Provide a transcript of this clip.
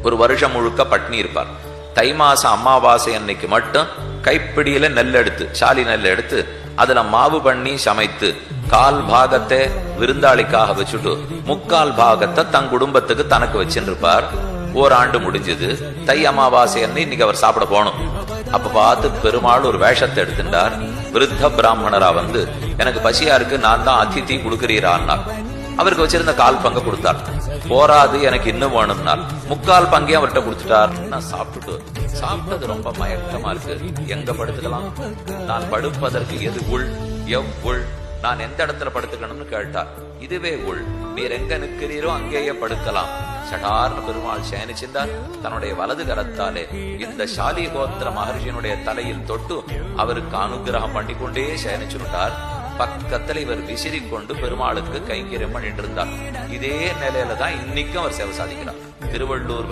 ஒரு வருஷம் முழுக்க பட்னி இருப்பார். தை மாசம் அமாவாசை அன்னைக்கு மட்டும் கைப்பிடியில நெல் எடுத்து, சாலி நெல் எடுத்து அதுல மாவு பண்ணி சமைத்து கால் பாகத்தை விருந்தாளிக்காக வச்சுட்டு முக்கால் பாகத்தை தன் குடும்பத்துக்கு தனக்கு வச்சுட்டு இருப்பார். ஓராண்டு முடிஞ்சது. தை அமாவாசை இன்னைக்கு அவர் சாப்பிட போகணும். அப்ப பார்த்து பெருமாள் ஒரு வேஷத்தை எடுத்துட்டார். விருத்த பிராமணரா வந்து, எனக்கு பசியா இருக்கு, நான் தான் அதிதி கொடுக்கிறீரான்னார். அவருக்கு வச்சிருந்த கால் பங்க கொடுத்தார். போராது, எனக்கு இன்னும் வேணும்னார். முக்கால் பங்கையும் அவர்கிட்ட கொடுத்துட்டார். நான் சாப்பிட்டது ரொம்ப மயக்கமா இருக்கு, எங்க படுத்துக்கலாம்? நான் படுப்பதற்கு எது உள், எவ்வுள், நான் எந்த இடத்துல படுத்துக்கணும்னு கேட்டார். இதுவே உள், நீர் எங்க நிற்கிறீரோ அங்கேயே படுக்கலாம். சடார்னு பெருமாள் சயனிச்சிருந்தார். தன்னுடைய வலது கரத்தாலே இந்த சாலி கோத்திர மகர்ஷியினுடைய தலையில் தொட்டு அவருக்கு அனுகிரகம் பண்ணி கொண்டே சயனிச்சுட்டார். பக்கத்துல இவர் விசிறி கொண்டு பெருமாளுக்கு கைங்கரியம் பண்ணிட்டு இருந்தார். இதே நிலையில தான் இன்னைக்கும் அவர் சேவை சாதிக்கிறார். திருவள்ளூர்